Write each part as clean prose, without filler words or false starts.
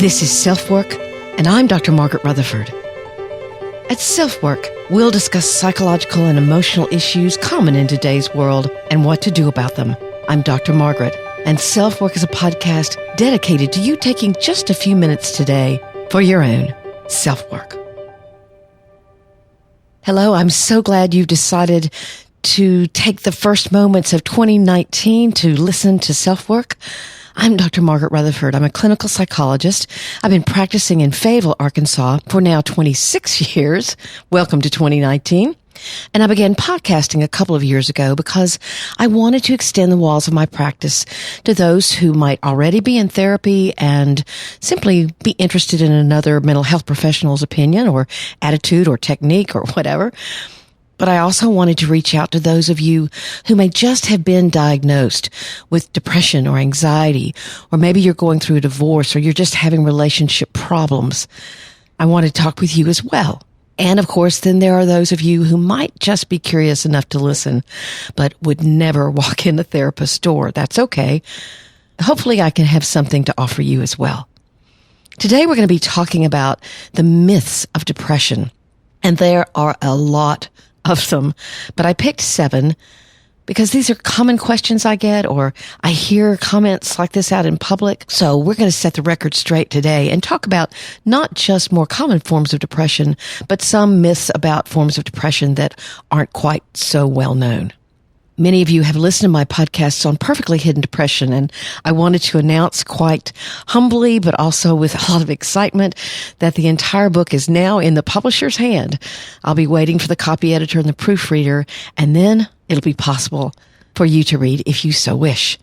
This is SelfWork, and I'm Dr. Margaret Rutherford. At SelfWork, we'll discuss psychological and emotional issues common in today's world and what to do about them. I'm Dr. Margaret, and SelfWork is a podcast dedicated to you taking just a few minutes today for your own self-work. Hello, I'm so glad you've decided to take the first moments of 2019 to listen to SelfWork. I'm Dr. Margaret Rutherford. I'm a clinical psychologist. I've been practicing in Fayetteville, Arkansas for now 26 years. Welcome to 2019. And I began podcasting a couple of years ago because I wanted to extend the walls of my practice to those who might already be in therapy and simply be interested in another mental health professional's opinion or attitude or technique or whatever. But I also wanted to reach out to those of you who may just have been diagnosed with depression or anxiety, or maybe you're going through a divorce or you're just having relationship problems. I want to talk with you as well. And of course, then there are those of you who might just be curious enough to listen, but would never walk in a therapist's door. That's okay. Hopefully I can have something to offer you as well. Today we're going to be talking about the myths of depression. And there are a lot of them, but I picked 7 because these are common questions I get, or I hear comments like this out in public. So we're going to set the record straight today and talk about not just more common forms of depression, but some myths about forms of depression that aren't quite so well known. Many of you have listened to my podcasts on perfectly hidden depression, and I wanted to announce quite humbly, but also with a lot of excitement, that the entire book is now in the publisher's hand. I'll be waiting for the copy editor and the proofreader, and then it'll be possible for you to read if you so wish.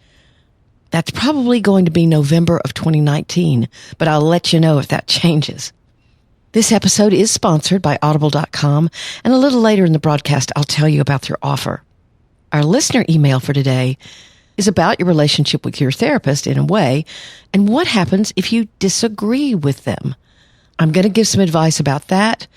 That's probably going to be November of 2019, but I'll let you know if that changes. This episode is sponsored by Audible.com, and a little later in the broadcast, I'll tell you about their offer. Our listener email for today is about your relationship with your therapist in a way, and what happens if you disagree with them. I'm going to give some advice about that,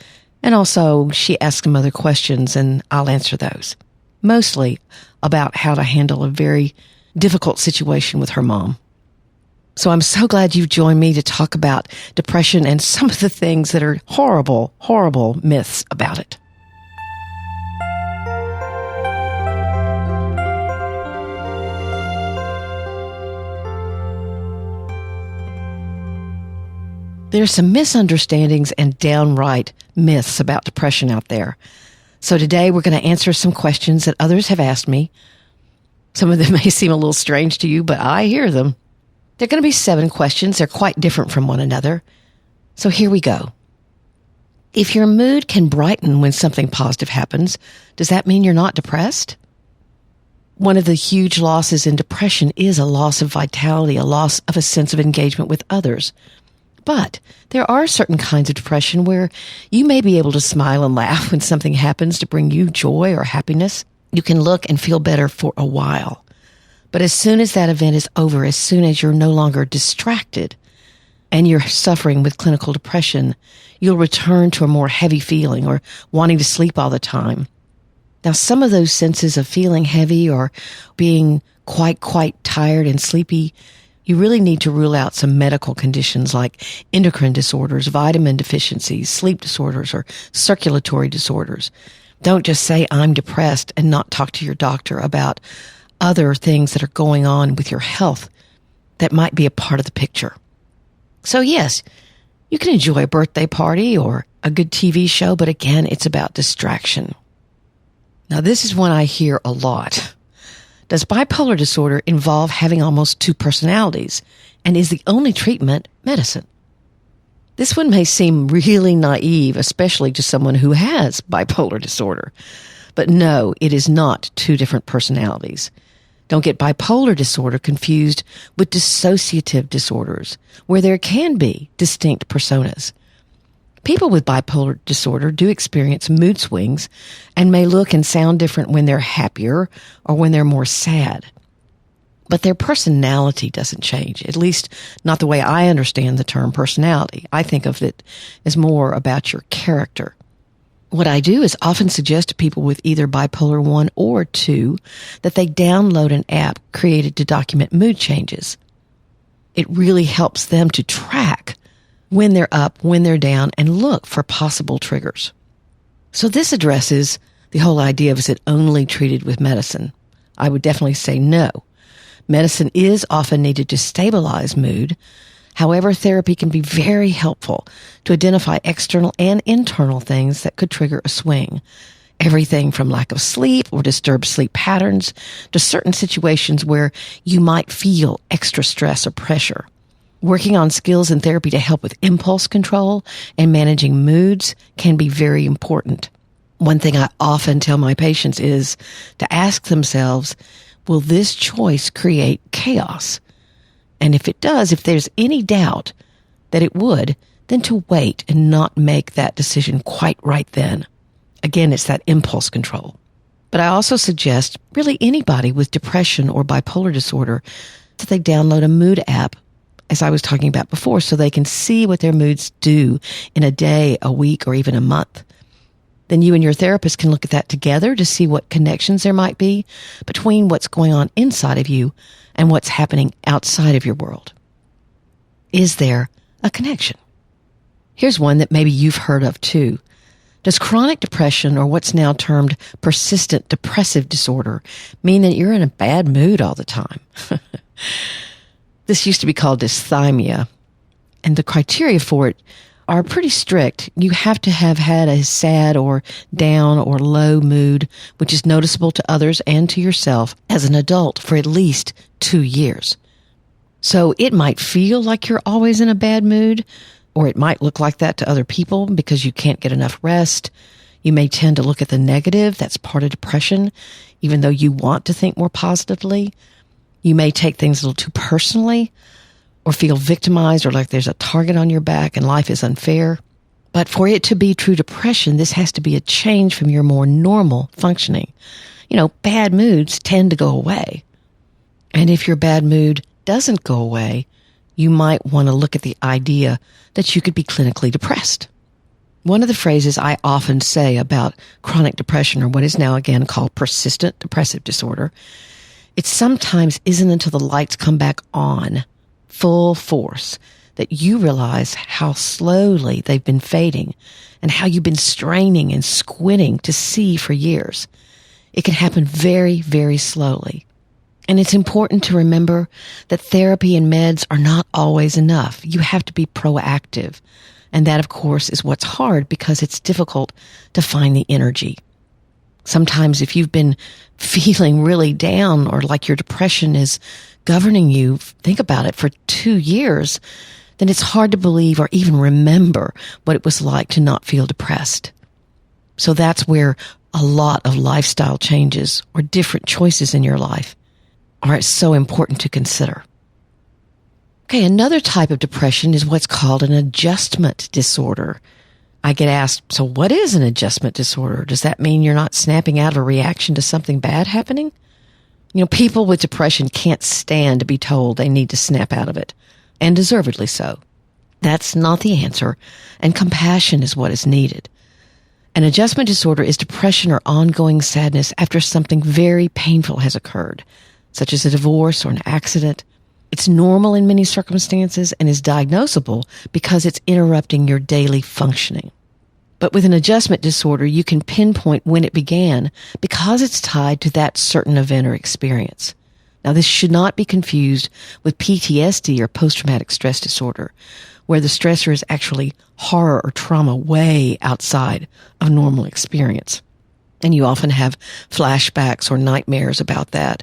and also she asked some other questions, and I'll answer those. Mostly about how to handle a very difficult situation with her mom. So I'm so glad you've joined me to talk about depression and some of the things that are horrible, horrible myths about it. There's some misunderstandings and downright myths about depression out there. So today we're going to answer some questions that others have asked me. Some of them may seem a little strange to you, but I hear them. They're going to be 7 questions. They're quite different from one another. So here we go. If your mood can brighten when something positive happens, does that mean you're not depressed? One of the huge losses in depression is a loss of vitality, a loss of a sense of engagement with others. But there are certain kinds of depression where you may be able to smile and laugh when something happens to bring you joy or happiness. You can look and feel better for a while. But as soon as that event is over, as soon as you're no longer distracted and you're suffering with clinical depression, you'll return to a more heavy feeling or wanting to sleep all the time. Now, some of those senses of feeling heavy or being quite tired and sleepy, you really need to rule out some medical conditions like endocrine disorders, vitamin deficiencies, sleep disorders, or circulatory disorders. Don't just say, I'm depressed, and not talk to your doctor about other things that are going on with your health that might be a part of the picture. So yes, you can enjoy a birthday party or a good TV show, but again, it's about distraction. Now, this is one I hear a lot. Does bipolar disorder involve having almost 2 personalities? And is the only treatment medicine? This one may seem really naive, especially to someone who has bipolar disorder. But no, it is not 2 different personalities. Don't get bipolar disorder confused with dissociative disorders, where there can be distinct personas. People with bipolar disorder do experience mood swings and may look and sound different when they're happier or when they're more sad. But their personality doesn't change, at least not the way I understand the term personality. I think of it as more about your character. What I do is often suggest to people with either bipolar 1 or 2 that they download an app created to document mood changes. It really helps them to track when they're up, when they're down, and look for possible triggers. So this addresses the whole idea of, is it only treated with medicine? I would definitely say no. Medicine is often needed to stabilize mood. However, therapy can be very helpful to identify external and internal things that could trigger a swing. Everything from lack of sleep or disturbed sleep patterns to certain situations where you might feel extra stress or pressure. Working on skills in therapy to help with impulse control and managing moods can be very important. One thing I often tell my patients is to ask themselves, will this choice create chaos? And if it does, if there's any doubt that it would, then to wait and not make that decision quite right then. Again, it's that impulse control. But I also suggest really anybody with depression or bipolar disorder that they download a mood app, as I was talking about before, so they can see what their moods do in a day, a week, or even a month. Then you and your therapist can look at that together to see what connections there might be between what's going on inside of you and what's happening outside of your world. Is there a connection? Here's one that maybe you've heard of too. Does chronic depression, or what's now termed persistent depressive disorder, mean that you're in a bad mood all the time? This used to be called dysthymia, and the criteria for it are pretty strict. You have to have had a sad or down or low mood, which is noticeable to others and to yourself as an adult for at least 2 years. So it might feel like you're always in a bad mood, or it might look like that to other people because you can't get enough rest. You may tend to look at the negative. That's part of depression, even though you want to think more positively. You may take things a little too personally, or feel victimized, or like there's a target on your back and life is unfair. But for it to be true depression, this has to be a change from your more normal functioning. Bad moods tend to go away. And if your bad mood doesn't go away, you might want to look at the idea that you could be clinically depressed. One of the phrases I often say about chronic depression, or what is now again called persistent depressive disorder, it sometimes isn't until the lights come back on full force that you realize how slowly they've been fading and how you've been straining and squinting to see for years. It can happen very, very slowly. And it's important to remember that therapy and meds are not always enough. You have to be proactive. And that, of course, is what's hard because it's difficult to find the energy. Sometimes if you've been feeling really down or like your depression is governing you, think about it, for 2 years, then it's hard to believe or even remember what it was like to not feel depressed. So that's where a lot of lifestyle changes or different choices in your life are so important to consider. Okay, another type of depression is what's called an adjustment disorder. I get asked, so what is an adjustment disorder? Does that mean you're not snapping out of a reaction to something bad happening? People with depression can't stand to be told they need to snap out of it, and deservedly so. That's not the answer, and compassion is what is needed. An adjustment disorder is depression or ongoing sadness after something very painful has occurred, such as a divorce or an accident. It's normal in many circumstances and is diagnosable because it's interrupting your daily functioning. But with an adjustment disorder, you can pinpoint when it began because it's tied to that certain event or experience. Now, this should not be confused with PTSD or post-traumatic stress disorder, where the stressor is actually horror or trauma way outside of normal experience. And you often have flashbacks or nightmares about that,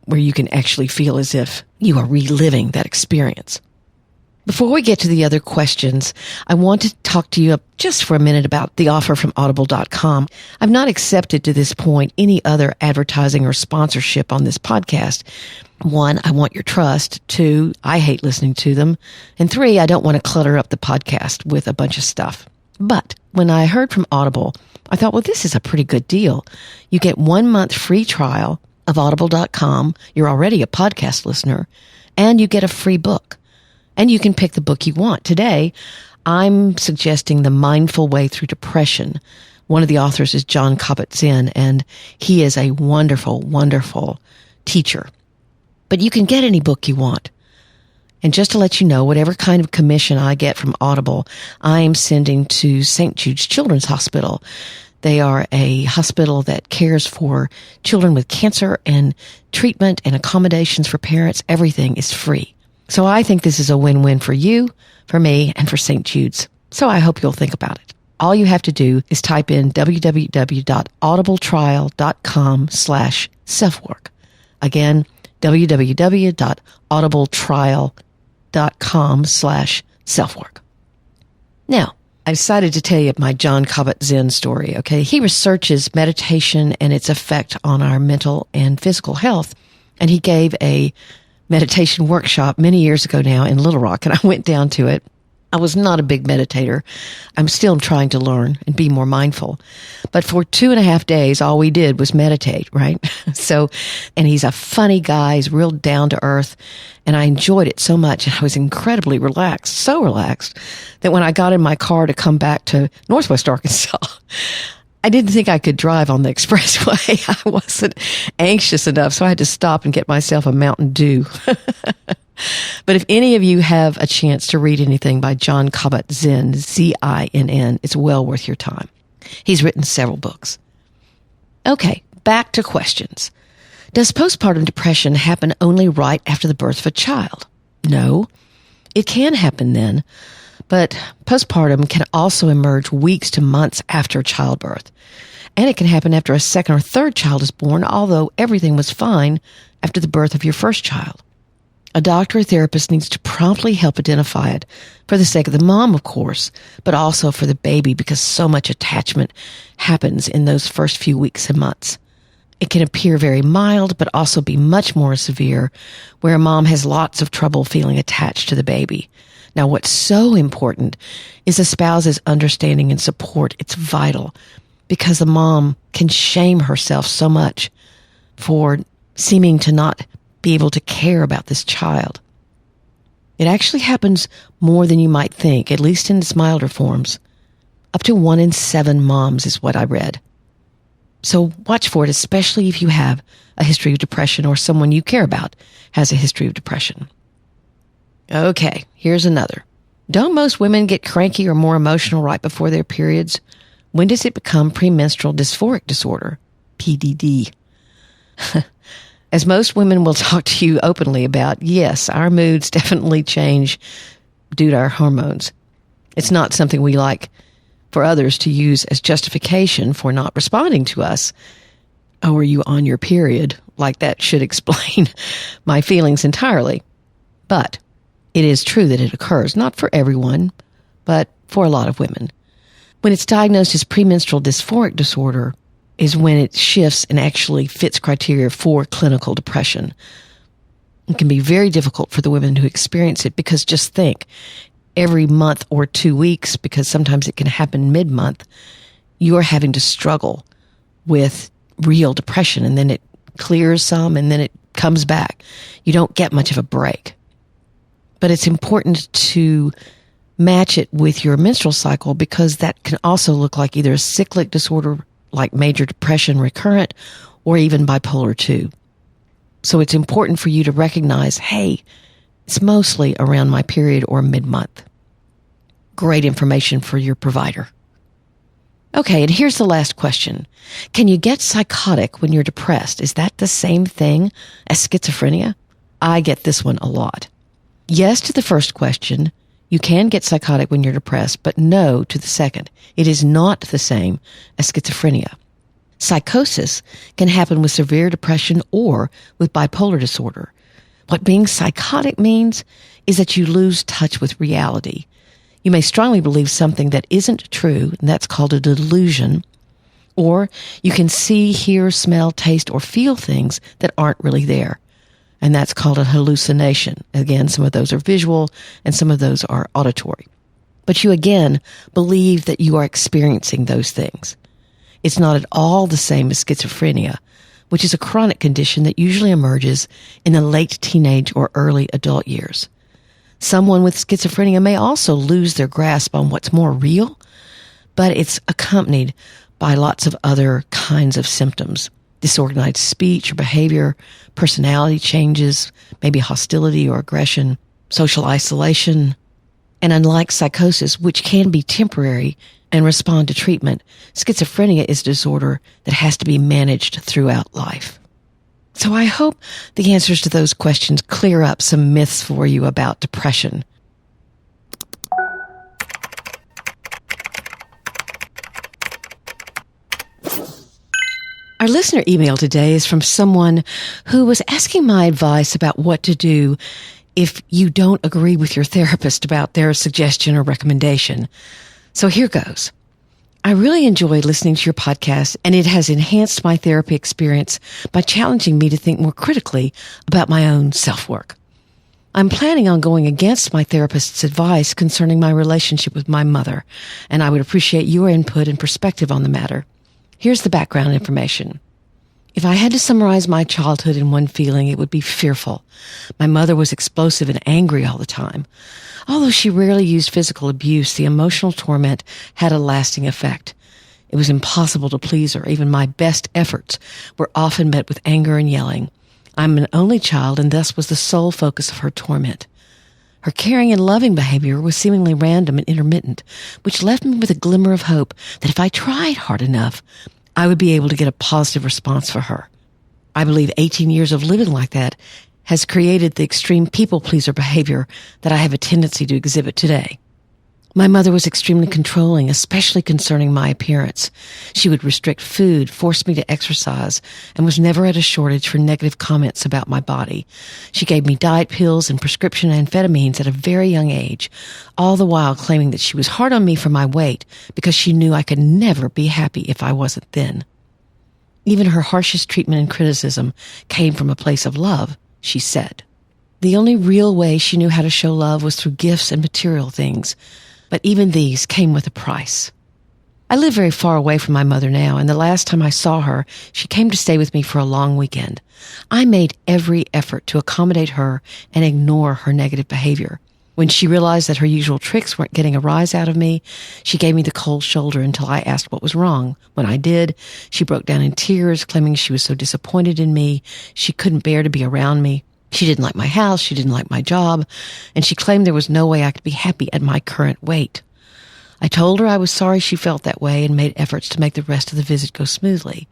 where you can actually feel as if you are reliving that experience. Before we get to the other questions, I want to talk to you just for a minute about the offer from Audible.com. I've not accepted to this point any other advertising or sponsorship on this podcast. 1, I want your trust. 2, I hate listening to them. And 3, I don't want to clutter up the podcast with a bunch of stuff. But when I heard from Audible, I thought, well, this is a pretty good deal. You get 1 month free trial of Audible.com. You're already a podcast listener, and you get a free book. And you can pick the book you want. Today, I'm suggesting The Mindful Way Through Depression. One of the authors is John Kabat-Zinn, and he is a wonderful, wonderful teacher. But you can get any book you want. And just to let you know, whatever kind of commission I get from Audible, I am sending to St. Jude's Children's Hospital. They are a hospital that cares for children with cancer, and treatment and accommodations for parents. Everything is free. So I think this is a win-win for you, for me, and for St. Jude's. So I hope you'll think about it. All you have to do is type in www.audibletrial.com/selfwork. Again, www.audibletrial.com/selfwork. Now, I decided to tell you my Jon Kabat-Zinn story, okay? He researches meditation and its effect on our mental and physical health. And he gave a meditation workshop many years ago now in Little Rock, and I went down to it. I was not a big meditator. I'm still trying to learn and be more mindful. But for 2.5 days, all we did was meditate, right? And he's a funny guy. He's real down to earth. And I enjoyed it so much. And I was incredibly relaxed, so relaxed that when I got in my car to come back to Northwest Arkansas, I didn't think I could drive on the expressway. I wasn't anxious enough. So I had to stop and get myself a Mountain Dew. But if any of you have a chance to read anything by Jon Kabat-Zinn, Zinn, it's well worth your time. He's written several books. Okay, back to questions. Does postpartum depression happen only right after the birth of a child? No, it can happen then, but postpartum can also emerge weeks to months after childbirth. And it can happen after a second or third child is born, although everything was fine after the birth of your first child. A doctor or therapist needs to promptly help identify it for the sake of the mom, of course, but also for the baby because so much attachment happens in those first few weeks and months. It can appear very mild, but also be much more severe, where a mom has lots of trouble feeling attached to the baby. Now, what's so important is a spouse's understanding and support. It's vital because the mom can shame herself so much for seeming to not be able to care about this child. It actually happens more than you might think, at least in its milder forms. Up to 1 in 7 moms is what I read. So watch for it, especially if you have a history of depression or someone you care about has a history of depression. Okay, here's another. Don't most women get cranky or more emotional right before their periods? When does it become premenstrual dysphoric disorder? PDD. As most women will talk to you openly about, yes, our moods definitely change due to our hormones. It's not something we like for others to use as justification for not responding to us. Oh, are you on your period? Like that should explain my feelings entirely. But it is true that it occurs, not for everyone, but for a lot of women. When it's diagnosed as premenstrual dysphoric disorder, is when it shifts and actually fits criteria for clinical depression. It can be very difficult for the women who experience it because just think, every month or 2 weeks, because sometimes it can happen mid-month, you're having to struggle with real depression, and then it clears some and then it comes back. You don't get much of a break. But it's important to match it with your menstrual cycle because that can also look like either a cyclic disorder like major depression recurrent, or even bipolar 2. So it's important for you to recognize, hey, it's mostly around my period or mid-month. Great information for your provider. Okay, and here's the last question. Can you get psychotic when you're depressed? Is that the same thing as schizophrenia? I get this one a lot. Yes to the first question. You can get psychotic when you're depressed, but no to the second. It is not the same as schizophrenia. Psychosis can happen with severe depression or with bipolar disorder. What being psychotic means is that you lose touch with reality. You may strongly believe something that isn't true, and that's called a delusion. Or you can see, hear, smell, taste, or feel things that aren't really there. And that's called a hallucination. Again, some of those are visual and some of those are auditory. But you again believe that you are experiencing those things. It's not at all the same as schizophrenia, which is a chronic condition that usually emerges in the late teenage or early adult years. Someone with schizophrenia may also lose their grasp on what's more real, but it's accompanied by lots of other kinds of symptoms. Disorganized speech or behavior, personality changes, maybe hostility or aggression. social isolation, and unlike psychosis, which can be temporary and respond to treatment, schizophrenia is a disorder that has to be managed throughout life. So I hope the answers to those questions clear up some myths for you about depression. Our listener email today is from someone who was asking my advice about what to do if you don't agree with your therapist about their suggestion or recommendation. So here goes. I really enjoy listening to your podcast, and it has enhanced my therapy experience by challenging me to think more critically about my own self-work. I'm planning on going against my therapist's advice concerning my relationship with my mother, and I would appreciate your input and perspective on the matter. Here's the background information. If I had to summarize my childhood in one feeling, it would be fearful. My mother was explosive and angry all the time. Although she rarely used physical abuse, the emotional torment had a lasting effect. It was impossible to please her. Even my best efforts were often met with anger and yelling. I'm an only child and thus was the sole focus of her torment. Her caring and loving behavior was seemingly random and intermittent, which left me with a glimmer of hope that if I tried hard enough, I would be able to get a positive response for her. I believe 18 years of living like that has created the extreme people-pleaser behavior that I have a tendency to exhibit today. My mother was extremely controlling, especially concerning my appearance. She would restrict food, force me to exercise, and was never at a shortage for negative comments about my body. She gave me diet pills and prescription amphetamines at a very young age, all the while claiming that she was hard on me for my weight because she knew I could never be happy if I wasn't thin. Even her harshest treatment and criticism came from a place of love, she said. The only real way she knew how to show love was through gifts and material things, but even these came with a price. I live very far away from my mother now, and the last time I saw her, she came to stay with me for a long weekend. I made every effort to accommodate her and ignore her negative behavior. When she realized that her usual tricks weren't getting a rise out of me, she gave me the cold shoulder until I asked what was wrong. When I did, she broke down in tears, claiming she was so disappointed in me, she couldn't bear to be around me. She didn't like my house, she didn't like my job, and she claimed there was no way I could be happy at my current weight. I told her I was sorry she felt that way and made efforts to make the rest of the visit go smoothly.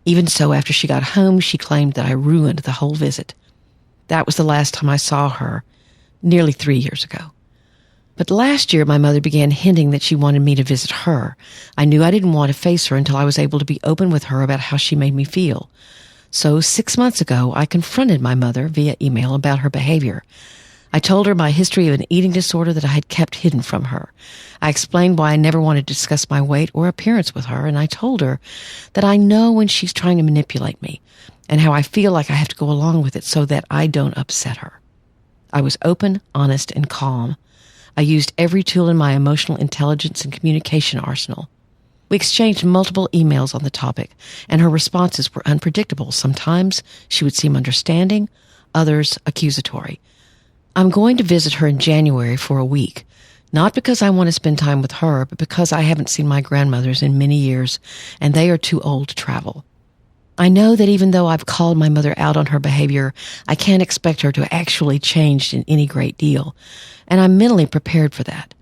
Even so, after she got home, she claimed that I ruined the whole visit. That was the last time I saw her, nearly 3 years ago. But last year, my mother began hinting that she wanted me to visit her. I knew I didn't want to face her until I was able to be open with her about how she made me feel. So 6 months ago, I confronted my mother via email about her behavior. I told her my history of an eating disorder that I had kept hidden from her. I explained why I never wanted to discuss my weight or appearance with her, and I told her that I know when she's trying to manipulate me and how I feel like I have to go along with it so that I don't upset her. I was open, honest, and calm. I used every tool in my emotional intelligence and communication arsenal. We exchanged multiple emails on the topic, and her responses were unpredictable. Sometimes she would seem understanding, others accusatory. I'm going to visit her in January for a week, not because I want to spend time with her, but because I haven't seen my grandmothers in many years, and they are too old to travel. I know that even though I've called my mother out on her behavior, I can't expect her to actually change in any great deal, and I'm mentally prepared for that.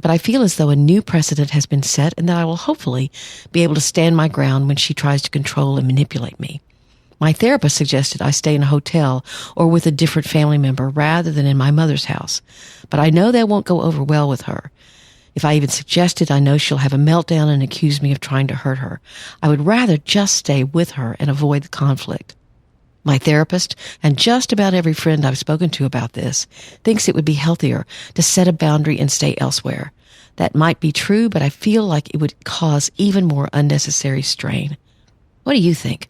But I feel as though a new precedent has been set and that I will hopefully be able to stand my ground when she tries to control and manipulate me. My therapist suggested I stay in a hotel or with a different family member rather than in my mother's house, but I know that won't go over well with her. If I even suggest it, I know she'll have a meltdown and accuse me of trying to hurt her. I would rather just stay with her and avoid the conflict. My therapist, and just about every friend I've spoken to about this, thinks it would be healthier to set a boundary and stay elsewhere. That might be true, but I feel like it would cause even more unnecessary strain. What do you think?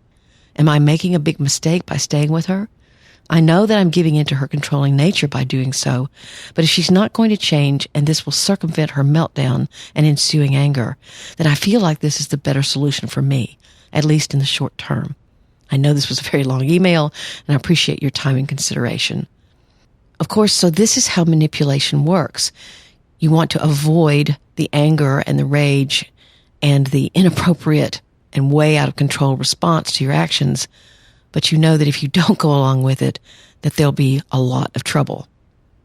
Am I making a big mistake by staying with her? I know that I'm giving in to her controlling nature by doing so, but if she's not going to change and this will circumvent her meltdown and ensuing anger, then I feel like this is the better solution for me, at least in the short term. I know this was a very long email, and I appreciate your time and consideration. Of course, so this is how manipulation works. You want to avoid the anger and the rage and the inappropriate and way out of control response to your actions, but you know that if you don't go along with it, that there'll be a lot of trouble.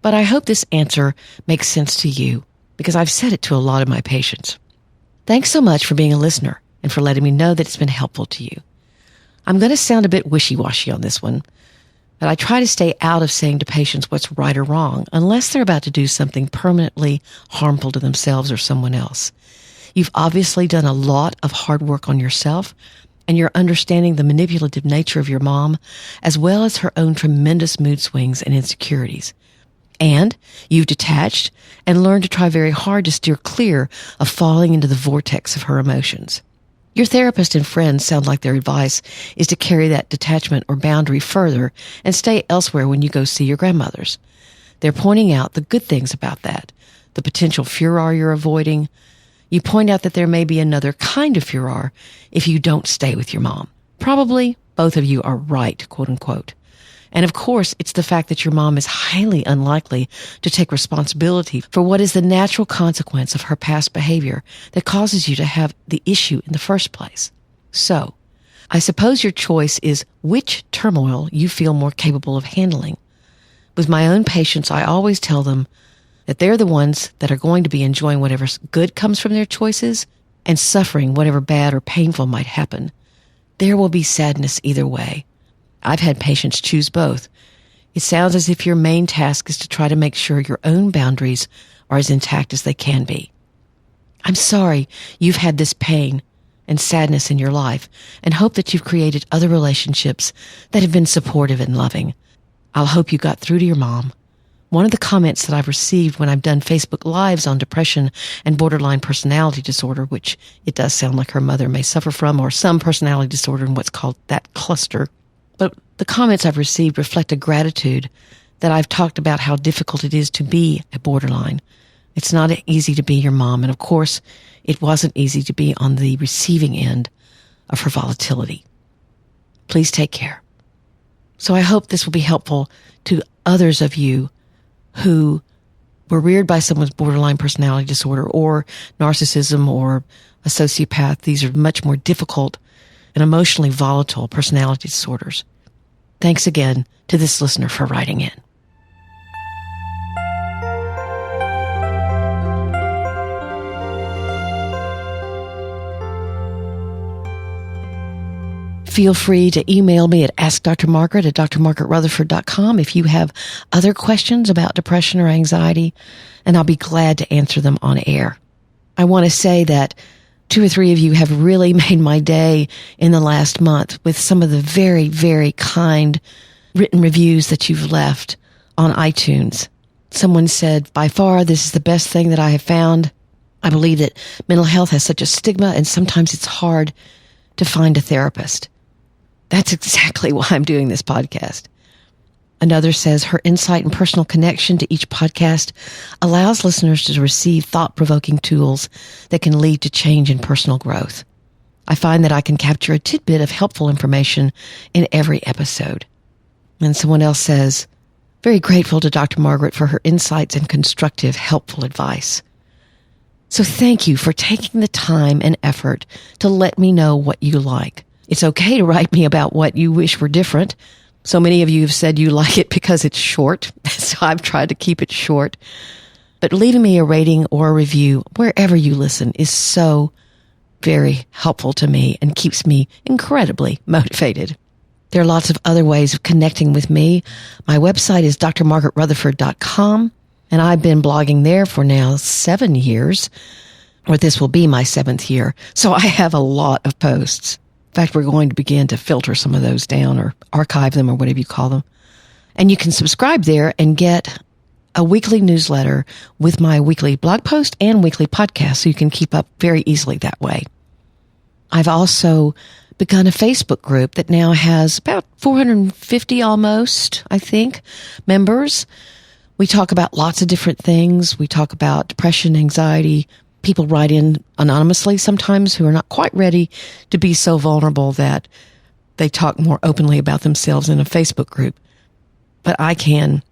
But I hope this answer makes sense to you because I've said it to a lot of my patients. Thanks so much for being a listener and for letting me know that it's been helpful to you. I'm going to sound a bit wishy-washy on this one, but I try to stay out of saying to patients what's right or wrong unless they're about to do something permanently harmful to themselves or someone else. You've obviously done a lot of hard work on yourself, and you're understanding the manipulative nature of your mom, as well as her own tremendous mood swings and insecurities. And you've detached and learned to try very hard to steer clear of falling into the vortex of her emotions. Your therapist and friends sound like their advice is to carry that detachment or boundary further and stay elsewhere when you go see your grandmothers. They're pointing out the good things about that, the potential furor you're avoiding. You point out that there may be another kind of furor if you don't stay with your mom. Probably both of you are right, quote unquote. And of course, it's the fact that your mom is highly unlikely to take responsibility for what is the natural consequence of her past behavior that causes you to have the issue in the first place. So, I suppose your choice is which turmoil you feel more capable of handling. With my own patients, I always tell them that they're the ones that are going to be enjoying whatever good comes from their choices and suffering whatever bad or painful might happen. There will be sadness either way. I've had patients choose both. It sounds as if your main task is to try to make sure your own boundaries are as intact as they can be. I'm sorry you've had this pain and sadness in your life and hope that you've created other relationships that have been supportive and loving. I'll hope you got through to your mom. One of the comments that I've received when I've done Facebook Lives on depression and borderline personality disorder, which it does sound like her mother may suffer from, or some personality disorder in what's called that cluster. But the comments I've received reflect a gratitude that I've talked about how difficult it is to be a borderline. It's not easy to be your mom. And of course, it wasn't easy to be on the receiving end of her volatility. Please take care. So I hope this will be helpful to others of you who were reared by someone's borderline personality disorder or narcissism or a sociopath. These are much more difficult and emotionally volatile personality disorders. Thanks again to this listener for writing in. Feel free to email me at askdrmargaret at drmargaretrutherford.com if you have other questions about depression or anxiety, and I'll be glad to answer them on air. I want to say that 2 or 3 of you have really made my day in the last month with some of the very, very kind written reviews that you've left on iTunes. Someone said, by far, this is the best thing that I have found. I believe that mental health has such a stigma and sometimes it's hard to find a therapist. That's exactly why I'm doing this podcast. Another says her insight and personal connection to each podcast allows listeners to receive thought-provoking tools that can lead to change and personal growth. I find that I can capture a tidbit of helpful information in every episode. And someone else says, very grateful to Dr. Margaret for her insights and constructive, helpful advice. So thank you for taking the time and effort to let me know what you like. It's okay to write me about what you wish were different. So many of you have said you like it because it's short, so I've tried to keep it short. But leaving me a rating or a review wherever you listen is so very helpful to me and keeps me incredibly motivated. There are lots of other ways of connecting with me. My website is drmargaretrutherford.com, and I've been blogging there for now 7 years, or this will be my 7th year, so I have a lot of posts. In fact, we're going to begin to filter some of those down or archive them or whatever you call them. And you can subscribe there and get a weekly newsletter with my weekly blog post and weekly podcast, so you can keep up very easily that way. I've also begun a Facebook group that now has about 450 almost, I think, members. We talk about lots of different things. We talk about depression, anxiety. People write in anonymously sometimes who are not quite ready to be so vulnerable that they talk more openly about themselves in a Facebook group. But I can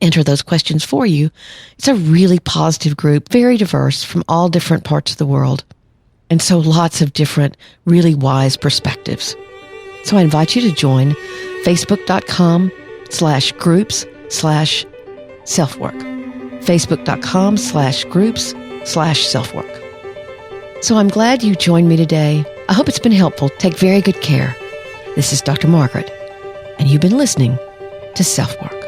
enter those questions for you. It's a really positive group, very diverse from all different parts of the world. And so lots of different, really wise perspectives. So I invite you to join facebook.com/groups/ SelfWork. Facebook.com/groups/SelfWork. So I'm glad you joined me today. I hope it's been helpful. Take very good care. This is Dr. Margaret, and you've been listening to SelfWork.